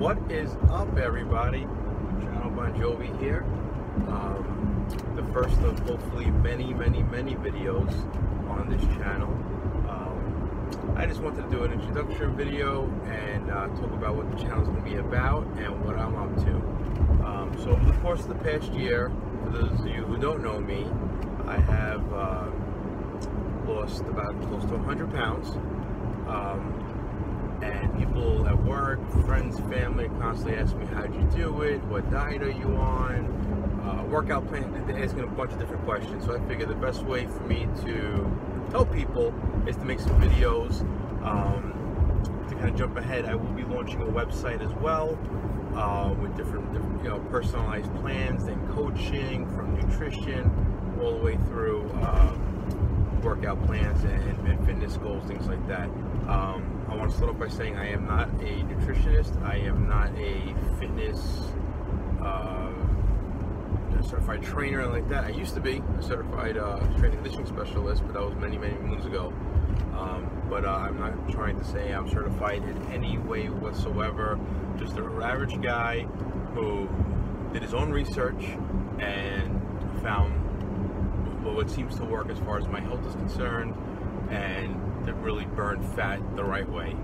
What is up, everybody? Channel Bon Jovi here. The first of hopefully many videos on this channel. I just wanted to do an introduction video and talk about what the channel is going to be about and what I'm up to. So over the course of the past year, for those of you who don't know me, I have lost about close to 100 pounds. And people at work, friends, family constantly ask me, how'd you do it? What diet are you on? Workout plan. They're asking a bunch of different questions. So I figured the best way for me to help people is to make some videos. To kind of jump ahead, I will be launching a website as well with different personalized plans and coaching from nutrition all the way through workout plans and fitness goals, things like that. I want to start off by saying I am not a nutritionist. I am not a fitness certified trainer like that. I used to be a certified strength and conditioning specialist, but that was many moons ago. But I'm not trying to say I'm certified in any way whatsoever. Just an average guy who did his own research and found what seems to work as far as my health is concerned, and to really burn fat the right way.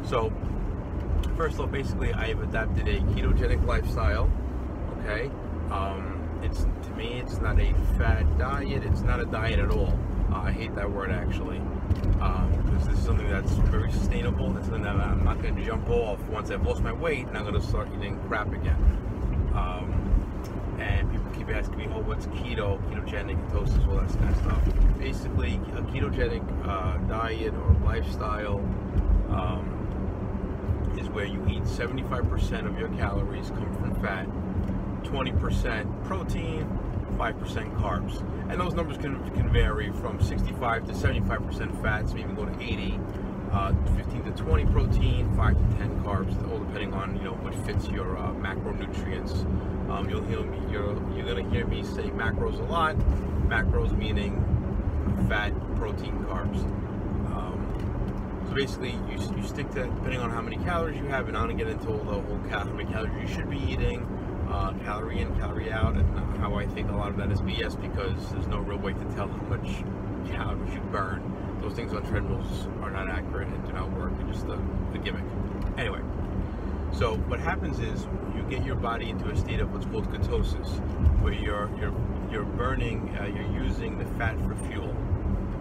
So first off, basically I have adapted a ketogenic lifestyle. Okay, to me it's not a fad diet. It's not a diet at all. I hate that word actually, because this is something that's very sustainable. It's something that I'm not going to jump off once I've lost my weight and I'm going to start eating crap again. And people keep asking me, oh, what's keto, ketogenic, ketosis, all that kind of stuff. Basically, a ketogenic diet or lifestyle is where you eat 75% of your calories come from fat, 20% protein, 5% carbs. And those numbers can vary from 65 to 75% fats, maybe go to 80, 15 to 20 protein, 5 to 10 carbs, all depending on what fits your macronutrients. You're gonna hear me say macros a lot. Macros meaning fat, protein, carbs. So basically, you stick to, depending on how many calories you have, and I'm gonna get into all the whole how many calories you should be eating, calorie in, calorie out, and how I think a lot of that is BS because there's no real way to tell how much calories you burn. Those things on treadmills are not accurate and do not work. They're just a gimmick. Anyway, so what happens is you get your body into a state of what's called ketosis, where you're burning, you're using the fat for fuel.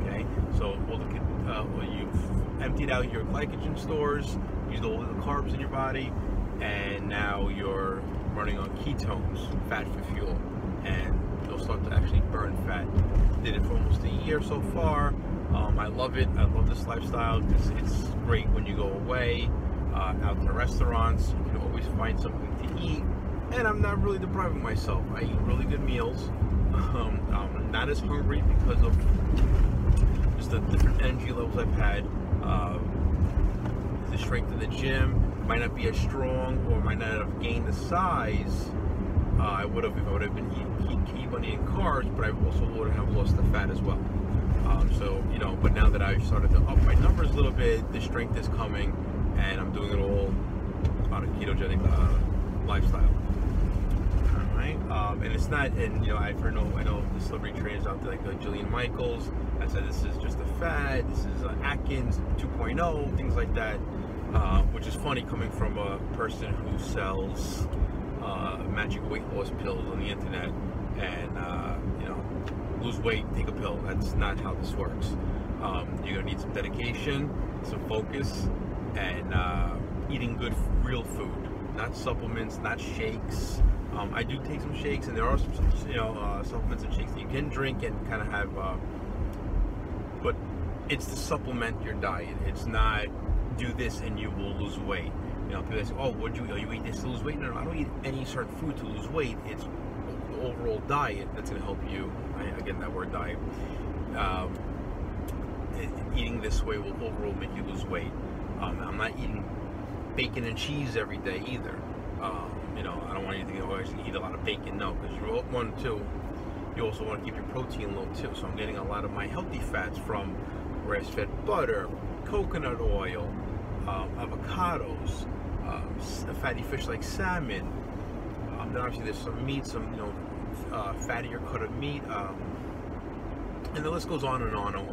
Okay, so you've emptied out your glycogen stores, used all of the carbs in your body, and now you're running on ketones, fat for fuel, and you'll start to actually burn fat. Did it for almost a year so far. I love it. I love this lifestyle because it's great when you go away, out to restaurants. You can always find something to eat, and I'm not really depriving myself. I eat really good meals. I'm not as hungry because of just the different energy levels I've had. The strength in the gym might not be as strong, or might not have gained the size I would have if I would have been keep on eating carbs, but I also would have lost the fat as well. So but now that I've started to up my numbers a little bit, the strength is coming, and I'm doing it all on a ketogenic lifestyle. All right, and it's not, and I know the celebrity trainers out there like Jillian Michaels. I said this is just a fad. This is Atkins 2.0, things like that, which is funny coming from a person who sells magic weight loss pills on the internet, and lose weight, take a pill. That's not how this works. You're gonna need some dedication, some focus, and eating good real food, not supplements, not shakes. I do take some shakes, and there are some supplements and shakes that you can drink and kind of have, but it's to supplement your diet. It's not do this and you will lose weight. People say, oh, you eat this to lose weight? No, I don't eat any certain food to lose weight. It's the overall diet that's going to help you. Again, that word diet. Eating this way will overall make you lose weight. I'm not eating bacon and cheese every day either. I don't want you to think, oh, I should eat a lot of bacon. No, because you also want to keep your protein low too. So I'm getting a lot of my healthy fats from grass-fed butter, coconut oil, avocados, fatty fish like salmon. Then obviously there's some meat, some fattier cut of meat, and the list goes on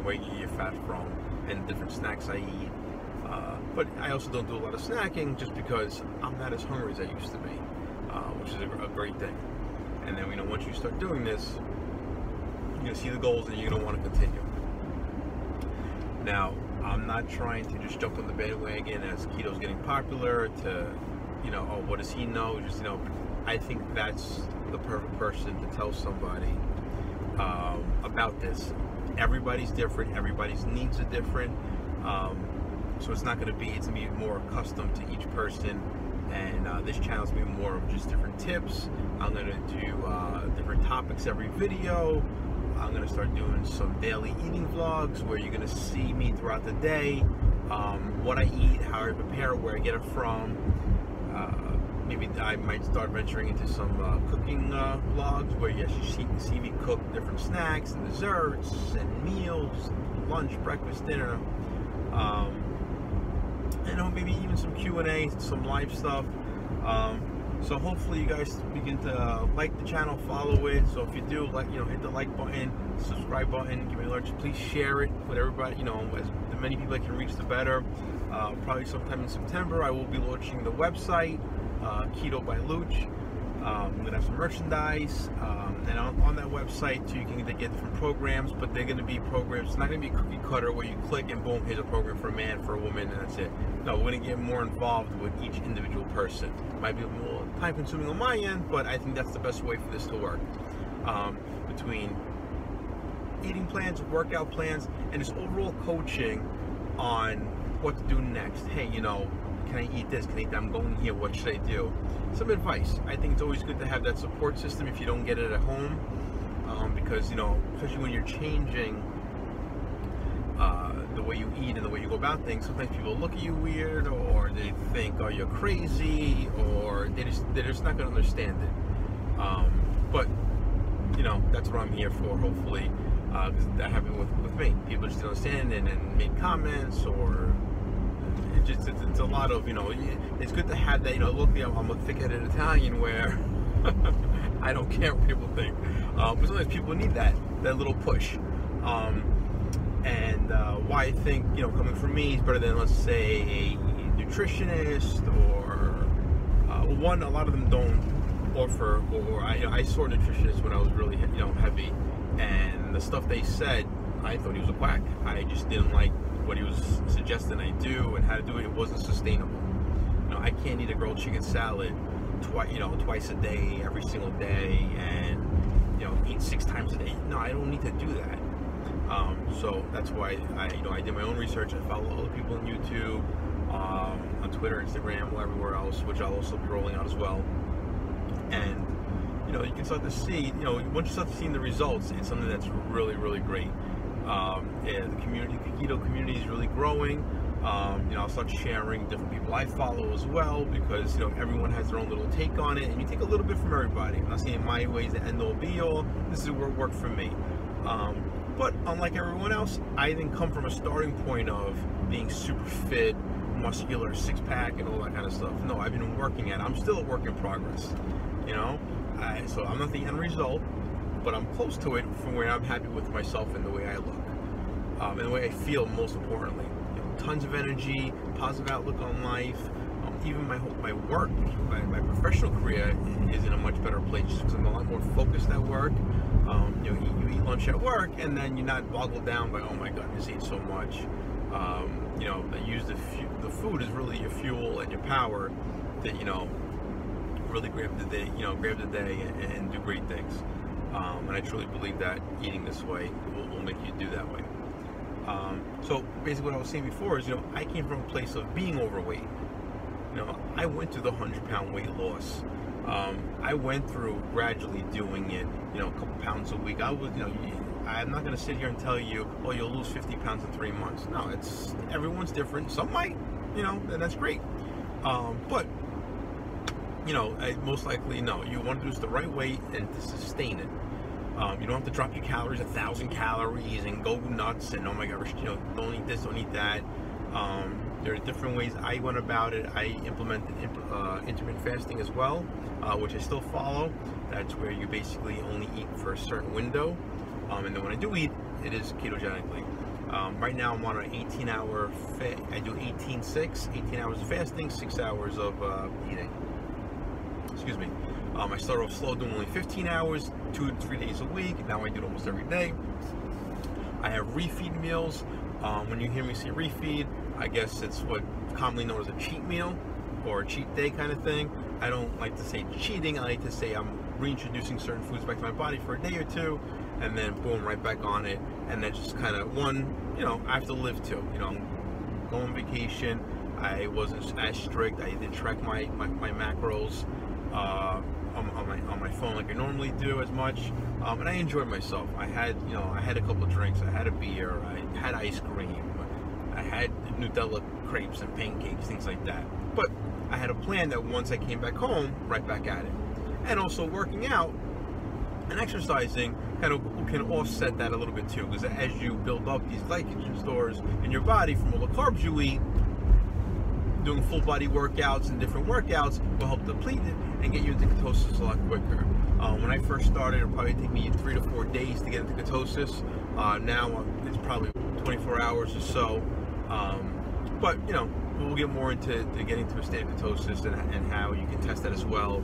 where you get your fat from and different snacks I eat. But I also don't do a lot of snacking just because I'm not as hungry as I used to be, which is a great thing. And then once you start doing this, you're gonna see the goals and you're gonna want to continue. Now, I'm not trying to just jump on the bandwagon as keto's getting popular to, oh, what does he know? Just, I think that's the perfect person to tell somebody about this. Everybody's different. Everybody's needs are different. So it's going to be more accustomed to each person. And this channel's going to be more of just different tips. I'm going to do different topics every video. I'm going to start doing some daily eating vlogs where you're going to see me throughout the day, what I eat, how I prepare it, where I get it from. Maybe I might start venturing into some cooking vlogs where you actually see me cook different snacks and desserts and meals, lunch, breakfast, dinner. And maybe even some Q&A, some live stuff. So hopefully you guys begin to like the channel, follow it. So if you do, hit the like button, subscribe button, give me alerts. Please share it with everybody. As many people I can reach, the better. Probably sometime in September, I will be launching the website, Keto by Luch. I'm gonna have some merchandise, and on that website too, you can get different programs, but they're gonna be programs. It's not gonna be cookie cutter where you click and boom, here's a program for a man, for a woman, and that's it. No, we're gonna get more involved with each individual person. Might be a little time consuming on my end, but I think that's the best way for this to work. Between eating plans, workout plans, and just overall coaching on what to do next. Hey, can I eat this? Can I eat that? I'm going here. What should I do? Some advice. I think it's always good to have that support system if you don't get it at home, because especially when you're changing the way you eat and the way you go about things, sometimes people look at you weird, or they think, oh, you're crazy, or they're just not going to understand it. But that's what I'm here for. Hopefully, because that happened with me. People just didn't understand it and made comments, or it's a lot of, it's good to have that, look, I'm a thick-headed Italian where I don't care what people think. But sometimes people need that little push. And why I think, coming from me is better than, let's say, a nutritionist, or one, a lot of them don't offer, or I saw a nutritionist when I was really, heavy, and the stuff they said, I thought he was a quack. I just didn't like what he was suggesting I do and how to do it. It wasn't sustainable. I can't eat a grilled chicken salad twice a day, every single day, and eat 6 times a day. No, I don't need to do that. So that's why I did my own research. I follow other people on YouTube, on Twitter, Instagram, everywhere else, which I'll also be rolling out as well. And you can start to see, once you start to see the results, it's something that's really, really great. The community, the keto community is really growing. I'll start sharing different people I follow as well, because everyone has their own little take on it, and you take a little bit from everybody. I'm not saying my way is the end all be all. This is what worked for me. But unlike everyone else, I didn't come from a starting point of being super fit, muscular, 6-pack, and all that kind of stuff. No, I've been working at it. I'm still a work in progress. So I'm not the end result, but I'm close to it from where I'm happy with myself and the way I look, and the way I feel, most importantly. Tons of energy, positive outlook on life. Even my work, my professional career is in a much better place, just because I'm a lot more focused at work. You eat lunch at work, and then you're not boggled down by, oh my God, I just ate so much. The food is really your fuel and your power that really grab the day and do great things. And I truly believe that eating this way will make you do that way. So basically what I was saying before is, I came from a place of being overweight. I went through the 100-pound weight loss. I went through gradually doing it, a couple pounds a week. I was, I'm not going to sit here and tell you, oh, you'll lose 50 pounds in 3 months. No, everyone's different. Some might, and that's great. But, most likely, no. You want to do this the right way and to sustain it. You don't have to drop your calories 1,000 calories and go nuts and, oh my gosh, don't eat this, don't eat that. There are different ways I went about it. I implemented intermittent fasting as well, which I still follow. That's where you basically only eat for a certain window, and then when I do eat, it is ketogenically. Right now I'm on an 18-hour I do 18 hours of fasting, 6 hours of eating. Excuse me. I started off slow, doing only 15 hours, 2 to 3 days a week. Now I do it almost every day. I have refeed meals. When you hear me say refeed, I guess it's what commonly known as a cheat meal or a cheat day kind of thing. I don't like to say cheating. I like to say I'm reintroducing certain foods back to my body for a day or two, and then boom, right back on it. And that's just kind of one, I have to live too. I'm going on vacation. I wasn't as strict. I didn't track my macros on my phone like I normally do as much, and I enjoyed myself. I had a couple of drinks. I had a beer. I had ice cream. I had Nutella crepes and pancakes, things like that. But I had a plan that once I came back home, right back at it. And also working out and exercising kind of can offset that a little bit too, because as you build up these glycogen stores in your body from all the carbs you eat, doing full body workouts and different workouts will help deplete it and get you into ketosis a lot quicker. When I first started, it would probably take me 3 to 4 days to get into ketosis. Now it's probably 24 hours or so. But we'll get more into getting to a state of ketosis and how you can test that as well.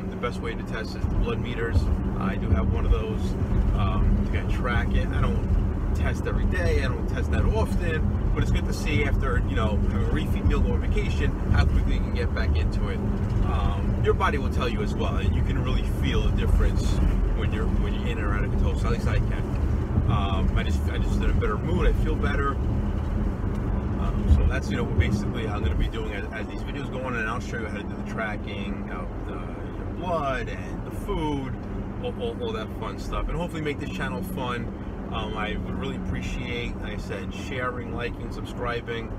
The best way to test is the blood meters. I do have one of those to kind of track it. I don't test every day. I don't test that often, but it's good to see after having a refeed meal, go on vacation, how quickly you can get back into it. Your body will tell you as well, and you can really feel the difference when you're in or out of ketosis. At least I can. I just in a better mood. I feel better. So that's what basically I'm going to be doing as these videos go on, and I'll show you how to do the tracking of your blood and the food, all that fun stuff, and hopefully make this channel fun. I would really appreciate, like I said, sharing, liking, subscribing.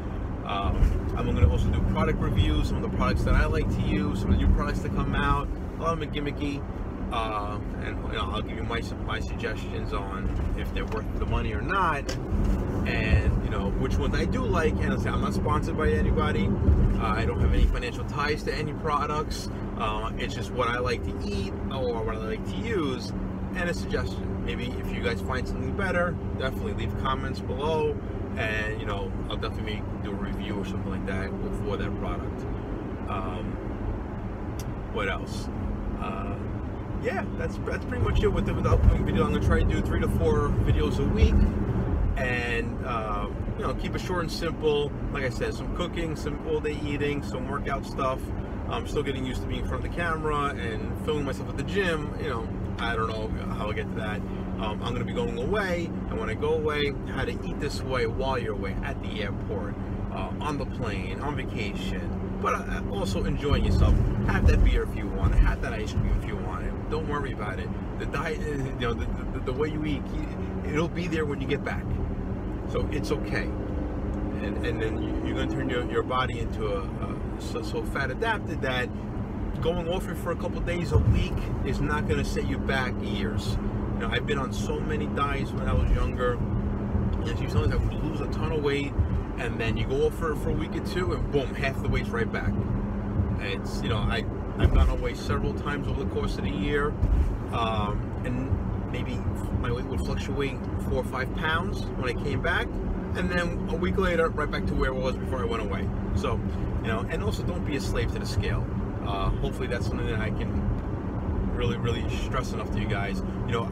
I'm going to also do product reviews, some of the products that I like to use, some of the new products that come out. A lot of them are gimmicky, and I'll give you my suggestions on if they're worth the money or not, and which ones I do like. And I'm not sponsored by anybody. I don't have any financial ties to any products. It's just what I like to eat or what I like to use, and a suggestion. Maybe if you guys find something better, definitely leave comments below, and I'll definitely do a review or something like that for that product. What else? Yeah, that's pretty much it with the upcoming video. I'm gonna try to do 3 to 4 videos a week, and keep it short and simple. Like I said, some cooking, some all-day eating, some workout stuff. I'm still getting used to being in front of the camera and filming myself at the gym. I don't know how I'll get to that. I'm going to be going away, and when I go away, how to eat this way while you're away, at the airport, on the plane, on vacation, but also enjoying yourself. Have that beer if you want it, have that ice cream if you want it. Don't worry about it. The diet, the way you eat, it'll be there when you get back. So it's okay. And then you're going to turn your body into so fat adapted that going off it for a couple days a week is not going to set you back years. I've been on so many diets when I was younger, and sometimes I would lose a ton of weight, and then you go off for a week or two, and boom, half the weight's right back. And it's I've gone away several times over the course of the year, and maybe my weight would fluctuate 4 or 5 pounds when I came back, and then a week later, right back to where I was before I went away. So, and also don't be a slave to the scale. Hopefully that's something that I can really stress enough to you guys.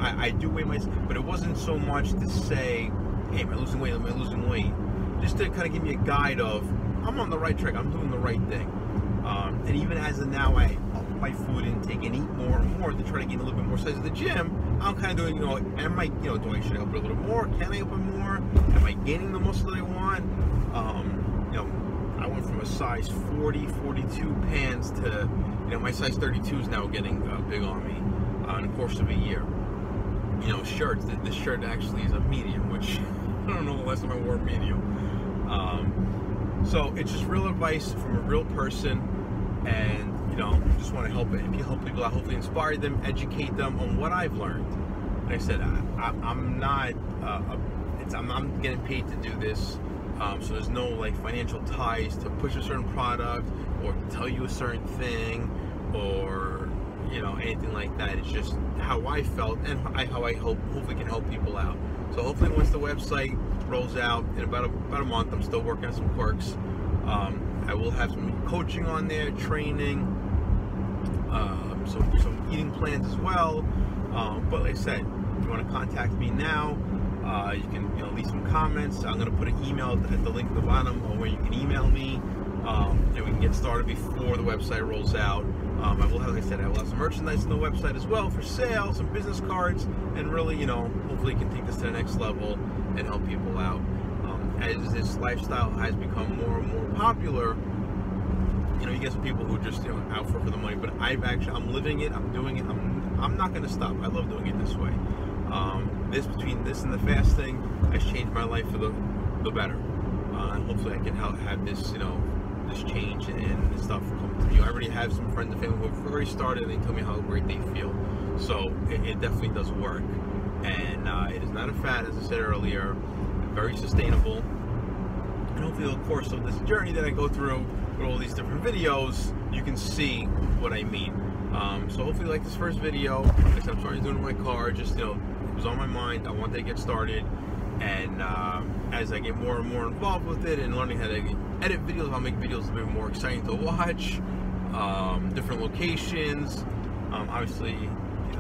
I do weigh myself, but it wasn't so much to say, hey, am I losing weight? Am I losing weight? Just to kind of give me a guide of, I'm on the right track, I'm doing the right thing. And even as of now, I up my food intake and eat more and more to try to gain a little bit more size at the gym. I'm kind of doing, am I, should I up it a little more? Can I up it more? Am I gaining the muscle that I want? I went from a size 40, 42 pants to, my size 32 is now getting big on me in the course of a year. Shirts, this shirt actually is a medium, which I don't know the last time I wore a medium. So it's just real advice from a real person, and just want to help people out, hopefully inspire them, educate them on what I've learned. Like I said, I'm not getting paid to do this. So there's no like financial ties to push a certain product or tell you a certain thing or anything like that. It's just how I felt and how I hopefully can help people out. So hopefully once the website rolls out in about a month, I'm still working on some quirks. I will have some coaching on there, training, some eating plans as well. But like I said, if you want to contact me now, you can leave some comments. I'm going to put an email at the link at the bottom where you can email me, and we can get started before the website rolls out. I will have, like I said, I will have some merchandise on the website as well for sale, some business cards, and really, hopefully can take this to the next level and help people out. As this lifestyle has become more and more popular, you get some people who are just out for the money, but I'm living it, I'm doing it, I'm not going to stop. I love doing it this way. Between this and the fasting has changed my life for the better. And hopefully I can have this, this change and this stuff come to you. I already have some friends and family who have already started, and they tell me how great they feel. So it definitely does work. And it is not a fad, as I said earlier, very sustainable. And hopefully the course of this journey that I go through with all these different videos, you can see what I mean. So hopefully like this first video. Like I said, I'm starting to do it in my car, just it was on my mind. I wanted to get started, and as I get more and more involved with it and learning how to edit videos, I'll make videos a bit more exciting to watch, different locations. Obviously,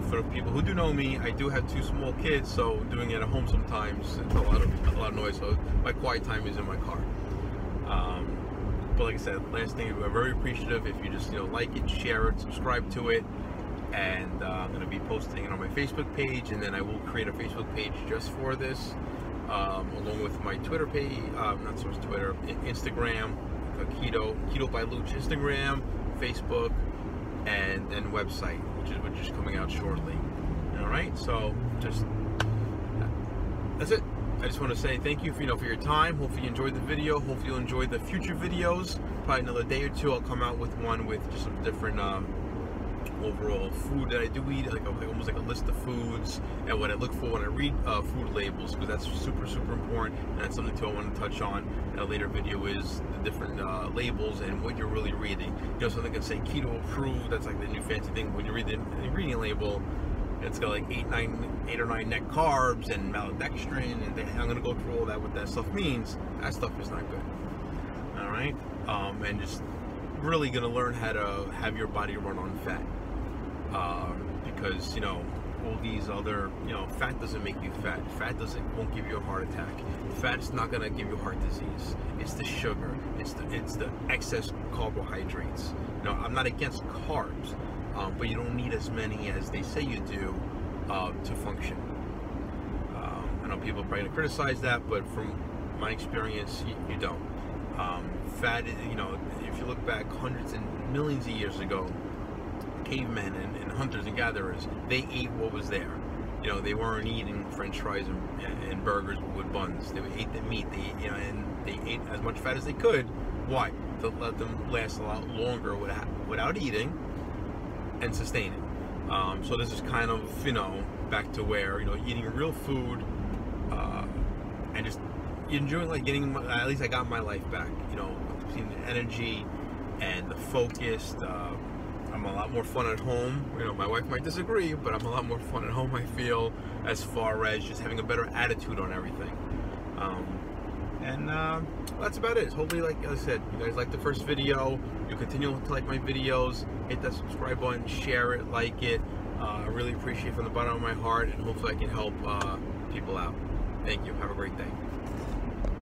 for people who do know me, I do have 2 small kids, so doing it at home sometimes it's a lot of noise. So my quiet time is in my car. But like I said, last thing, I'm very appreciative if you just like it, share it, subscribe to it, and I'm going to be posting it on my Facebook page, and then I will create a Facebook page just for this, along with my Twitter page, not so much Twitter, Instagram, Keto by Luch, Instagram, Facebook, and website, which is coming out shortly. All right, so that's it. I just want to say thank you for your time. Hopefully you enjoyed the video. Hopefully you'll enjoy the future videos. Probably another day or two I'll come out with one with just some different overall food that I do eat, almost like a list of foods and what I look for when I read food labels, because that's super important, and that's something too I want to touch on in a later video, is the different labels and what you're really reading. Something can say keto approved, that's like the new fancy thing. When you read the ingredient label, it's got like 8 or 9 net carbs and maltodextrin, and I'm going to go through all that, what that stuff means. That stuff is not good. All right, and just really going to learn how to have your body run on fat, because all these other fat doesn't make you fat. Fat won't give you a heart attack. Fat's not going to give you heart disease. It's the sugar. It's the excess carbohydrates. I'm not against carbs, but you don't need as many as they say you do to function. I know people are probably going to criticize that, but from my experience, you don't. Fat, if you look back hundreds and millions of years ago, cavemen and hunters and gatherers, they ate what was there. They weren't eating French fries and burgers with buns. They ate the meat. And they ate as much fat as they could. Why? To let them last a lot longer without eating and sustaining. So this is kind of back to where eating real food and just enjoying, like getting at least I got my life back. Between the energy and the focus. I'm a lot more fun at home. My wife might disagree, but I'm a lot more fun at home, I feel, as far as just having a better attitude on everything. And that's about it. Hopefully, like I said, you guys like the first video. You'll continue to like my videos. Hit that subscribe button, share it, like it. I really appreciate it from the bottom of my heart, and hopefully I can help people out. Thank you. Have a great day.